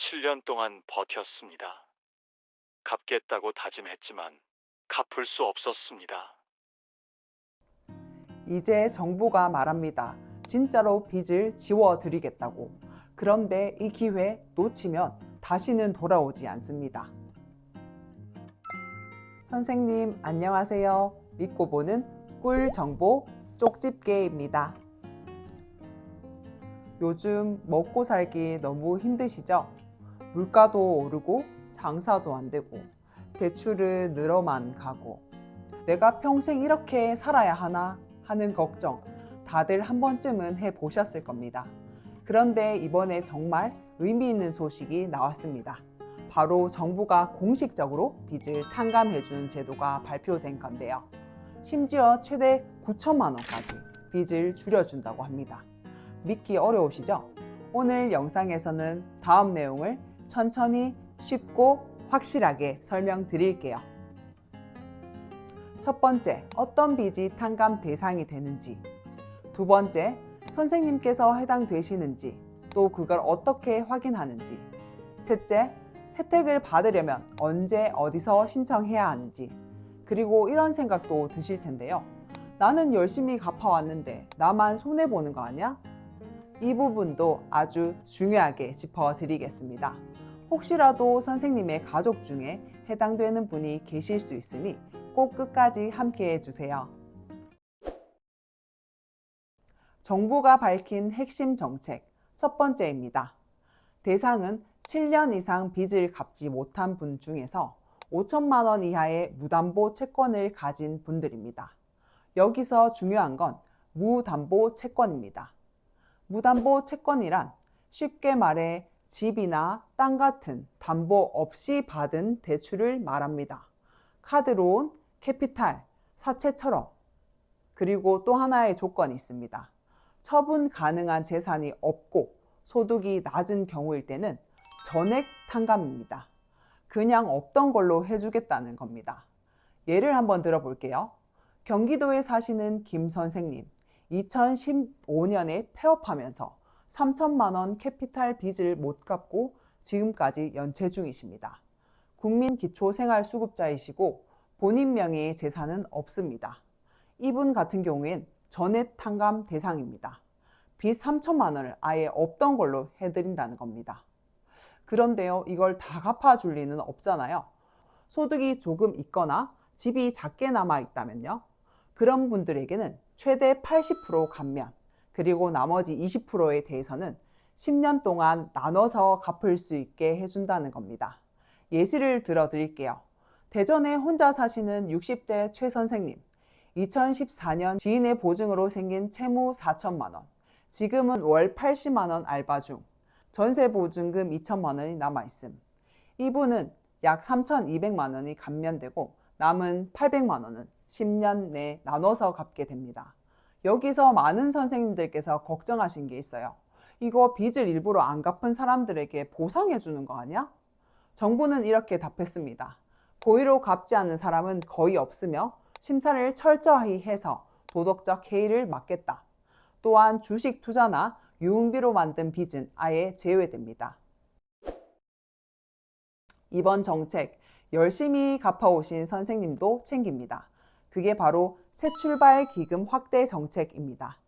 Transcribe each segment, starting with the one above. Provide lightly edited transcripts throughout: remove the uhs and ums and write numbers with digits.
7년 동안 버텼습니다. 갚겠다고 다짐했지만 갚을 수 없었습니다. 이제 정부가 말합니다. 진짜로 빚을 지워드리겠다고. 그런데 이 기회 놓치면 다시는 돌아오지 않습니다. 선생님, 안녕하세요. 믿고 보는 꿀정보 쪽집게입니다. 요즘 먹고 살기 너무 힘드시죠? 물가도 오르고 장사도 안 되고 대출은 늘어만 가고 내가 평생 이렇게 살아야 하나 하는 걱정 다들 한 번쯤은 해보셨을 겁니다. 그런데 이번에 정말 의미 있는 소식이 나왔습니다. 바로 정부가 공식적으로 빚을 탕감해준 제도가 발표된 건데요. 심지어 최대 9천만 원까지 빚을 줄여준다고 합니다. 믿기 어려우시죠? 오늘 영상에서는 다음 내용을 천천히 쉽고 확실하게 설명드릴게요. 첫 번째, 어떤 빚이 탕감 대상이 되는지. 두 번째, 선생님께서 해당되시는지, 또 그걸 어떻게 확인하는지. 셋째, 혜택을 받으려면 언제 어디서 신청해야 하는지. 그리고 이런 생각도 드실 텐데요. 나는 열심히 갚아왔는데 나만 손해보는 거 아니야? 이 부분도 아주 중요하게 짚어드리겠습니다. 혹시라도 선생님의 가족 중에 해당되는 분이 계실 수 있으니 꼭 끝까지 함께 해주세요. 정부가 밝힌 핵심 정책 첫 번째입니다. 대상은 7년 이상 빚을 갚지 못한 분 중에서 5천만 원 이하의 무담보 채권을 가진 분들입니다. 여기서 중요한 건 무담보 채권입니다. 무담보 채권이란 쉽게 말해 집이나 땅 같은 담보 없이 받은 대출을 말합니다. 카드론, 캐피탈, 사채처럼. 그리고 또 하나의 조건이 있습니다. 처분 가능한 재산이 없고 소득이 낮은 경우일 때는 전액 탕감입니다. 그냥 없던 걸로 해주겠다는 겁니다. 예를 한번 들어볼게요. 경기도에 사시는 김 선생님, 2015년에 폐업하면서 3천만 원 캐피탈 빚을 못 갚고 지금까지 연체 중이십니다. 국민기초생활수급자이시고 본인 명의의 재산은 없습니다. 이분 같은 경우엔 전액 탕감 대상입니다. 빚 3천만 원을 아예 없던 걸로 해드린다는 겁니다. 그런데요, 이걸 다 갚아줄 리는 없잖아요. 소득이 조금 있거나 집이 작게 남아있다면요. 그런 분들에게는 최대 80% 감면, 그리고 나머지 20%에 대해서는 10년 동안 나눠서 갚을 수 있게 해준다는 겁니다. 예시를 들어드릴게요. 대전에 혼자 사시는 60대 최 선생님, 2014년 지인의 보증으로 생긴 채무 4천만 원, 지금은 월 80만 원 알바 중, 전세 보증금 2천만 원이 남아있음. 이분은 약 3,200만 원이 감면되고 남은 800만 원은 10년 내 나눠서 갚게 됩니다. 여기서 많은 선생님들께서 걱정하신 게 있어요. 이거 빚을 일부러 안 갚은 사람들에게 보상해 주는 거 아니야? 정부는 이렇게 답했습니다. 고의로 갚지 않는 사람은 거의 없으며 심사를 철저히 해서 도덕적 해이를 막겠다. 또한 주식 투자나 유흥비로 만든 빚은 아예 제외됩니다. 이번 정책 열심히 갚아오신 선생님도 챙깁니다. 그게 바로 새출발 기금 확대 정책입니다.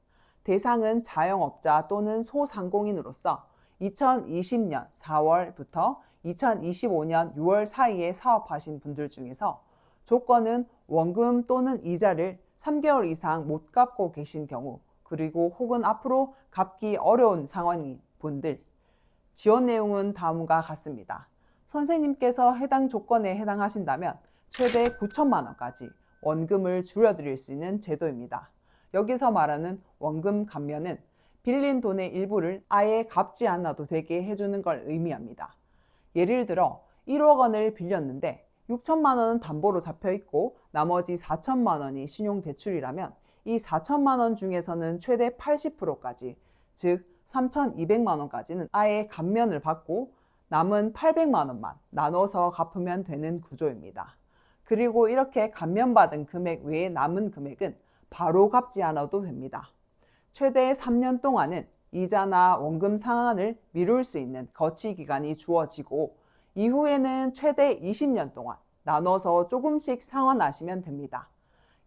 대상은 자영업자 또는 소상공인으로서 2020년 4월부터 2025년 6월 사이에 사업하신 분들 중에서 조건은 원금 또는 이자를 3개월 이상 못 갚고 계신 경우, 그리고 혹은 앞으로 갚기 어려운 상황인 분들. 지원 내용은 다음과 같습니다. 선생님께서 해당 조건에 해당하신다면 최대 9천만 원까지 원금을 줄여드릴 수 있는 제도입니다. 여기서 말하는 원금 감면은 빌린 돈의 일부를 아예 갚지 않아도 되게 해주는 걸 의미합니다. 예를 들어 1억 원을 빌렸는데 6천만 원은 담보로 잡혀 있고 나머지 4천만 원이 신용대출이라면 이 4천만 원 중에서는 최대 80%까지, 즉 3,200만 원까지는 아예 감면을 받고 남은 800만 원만 나눠서 갚으면 되는 구조입니다. 그리고 이렇게 감면받은 금액 외에 남은 금액은 바로 갚지 않아도 됩니다. 최대 3년 동안은 이자나 원금 상환을 미룰 수 있는 거치 기간이 주어지고 이후에는 최대 20년 동안 나눠서 조금씩 상환하시면 됩니다.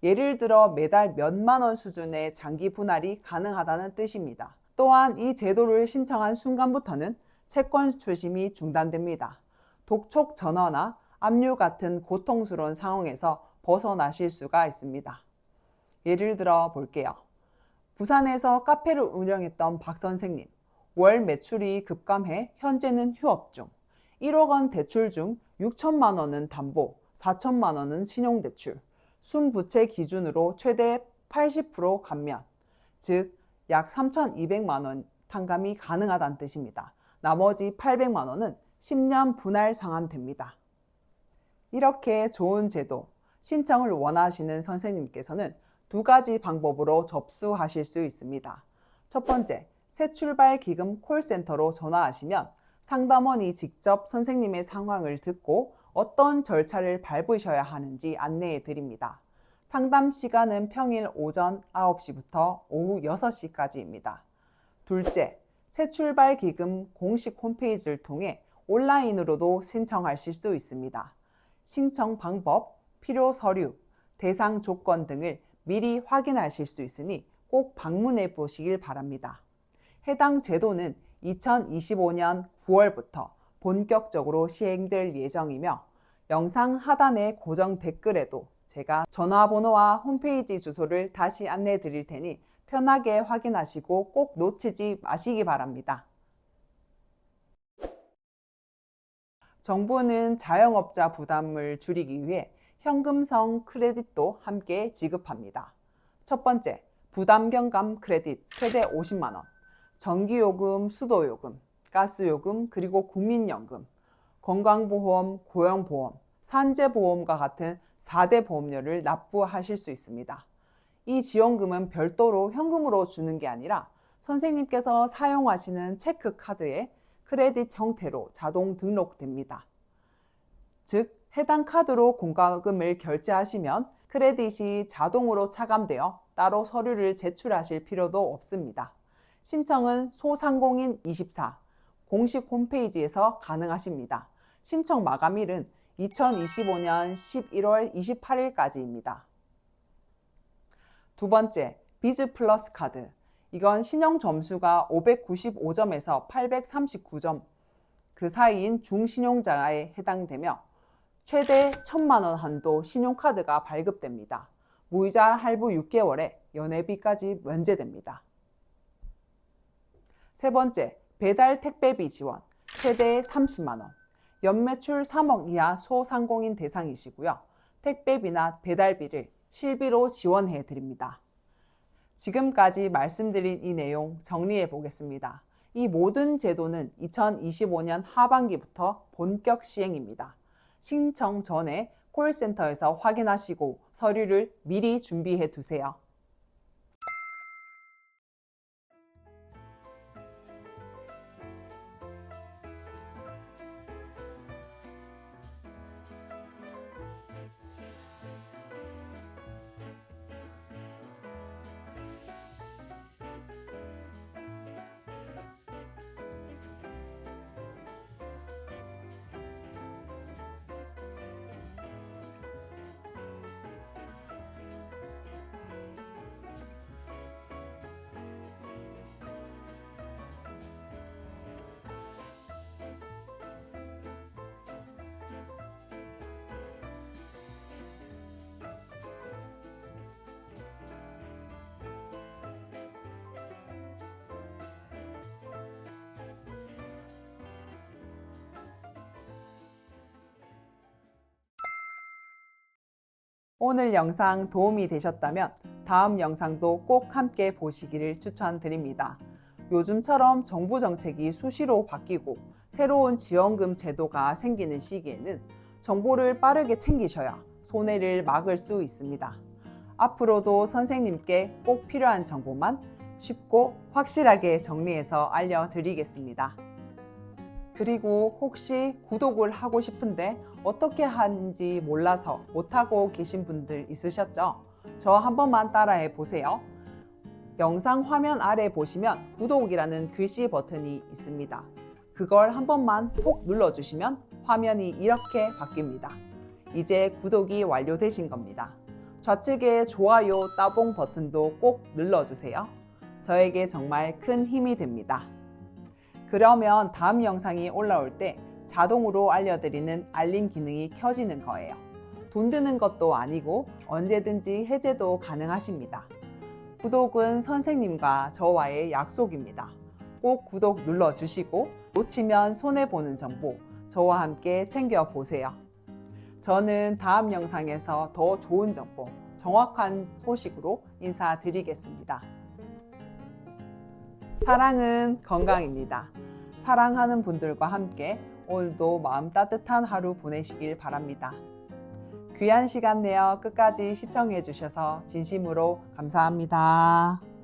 예를 들어 매달 몇만 원 수준의 장기 분할이 가능하다는 뜻입니다. 또한 이 제도를 신청한 순간부터는 채권 출심이 중단됩니다. 독촉 전화나 압류 같은 고통스러운 상황에서 벗어나실 수가 있습니다. 예를 들어 볼게요. 부산에서 카페를 운영했던 박 선생님. 월 매출이 급감해 현재는 휴업 중. 1억 원 대출 중 6천만 원은 담보, 4천만 원은 신용대출. 순부채 기준으로 최대 80% 감면, 즉 약 3,200만 원 탕감이 가능하다는 뜻입니다. 나머지 800만 원은 10년 분할 상환됩니다. 이렇게 좋은 제도, 신청을 원하시는 선생님께서는 두 가지 방법으로 접수하실 수 있습니다. 첫 번째, 새출발기금 콜센터로 전화하시면 상담원이 직접 선생님의 상황을 듣고 어떤 절차를 밟으셔야 하는지 안내해 드립니다. 상담 시간은 평일 오전 9시부터 오후 6시까지입니다. 둘째, 새출발기금 공식 홈페이지를 통해 온라인으로도 신청하실 수 있습니다. 신청 방법, 필요 서류, 대상 조건 등을 미리 확인하실 수 있으니 꼭 방문해 보시길 바랍니다. 해당 제도는 2025년 9월부터 본격적으로 시행될 예정이며 영상 하단의 고정 댓글에도 제가 전화번호와 홈페이지 주소를 다시 안내해 드릴 테니 편하게 확인하시고 꼭 놓치지 마시기 바랍니다. 정부는 자영업자 부담을 줄이기 위해 현금성 크레딧도 함께 지급합니다. 첫 번째, 부담 경감 크레딧 최대 50만 원, 전기요금, 수도요금, 가스요금, 그리고 국민연금, 건강보험, 고용보험, 산재보험과 같은 4대 보험료를 납부하실 수 있습니다. 이 지원금은 별도로 현금으로 주는 게 아니라 선생님께서 사용하시는 체크카드에 크레딧 형태로 자동 등록됩니다. 즉, 해당 카드로 공과금을 결제하시면 크레딧이 자동으로 차감되어 따로 서류를 제출하실 필요도 없습니다. 신청은 소상공인 24 공식 홈페이지에서 가능하십니다. 신청 마감일은 2025년 11월 28일까지입니다. 두 번째, 비즈 플러스 카드. 이건 신용 점수가 595점에서 839점 그 사이인 중신용자에 해당되며 최대 1,000만 원 한도 신용카드가 발급됩니다. 무이자 할부 6개월에 연회비까지 면제됩니다. 세 번째, 배달 택배비 지원 최대 30만 원. 연매출 3억 이하 소상공인 대상이시고요. 택배비나 배달비를 실비로 지원해 드립니다. 지금까지 말씀드린 이 내용 정리해 보겠습니다. 이 모든 제도는 2025년 하반기부터 본격 시행입니다. 신청 전에 콜센터에서 확인하시고 서류를 미리 준비해 두세요. 오늘 영상 도움이 되셨다면 다음 영상도 꼭 함께 보시기를 추천드립니다. 요즘처럼 정부 정책이 수시로 바뀌고 새로운 지원금 제도가 생기는 시기에는 정보를 빠르게 챙기셔야 손해를 막을 수 있습니다. 앞으로도 선생님께 꼭 필요한 정보만 쉽고 확실하게 정리해서 알려드리겠습니다. 그리고 혹시 구독을 하고 싶은데 어떻게 하는지 몰라서 못하고 계신 분들 있으셨죠? 저 한 번만 따라해 보세요. 영상 화면 아래 보시면 구독이라는 글씨 버튼이 있습니다. 그걸 한 번만 톡 눌러주시면 화면이 이렇게 바뀝니다. 이제 구독이 완료되신 겁니다. 좌측에 좋아요 따봉 버튼도 꼭 눌러주세요. 저에게 정말 큰 힘이 됩니다. 그러면 다음 영상이 올라올 때 자동으로 알려드리는 알림 기능이 켜지는 거예요. 돈 드는 것도 아니고 언제든지 해제도 가능하십니다. 구독은 선생님과 저와의 약속입니다. 꼭 구독 눌러주시고 놓치면 손해보는 정보 저와 함께 챙겨보세요. 저는 다음 영상에서 더 좋은 정보, 정확한 소식으로 인사드리겠습니다. 사랑은 건강입니다. 사랑하는 분들과 함께 오늘도 마음 따뜻한 하루 보내시길 바랍니다. 귀한 시간 내어 끝까지 시청해 주셔서 진심으로 감사합니다.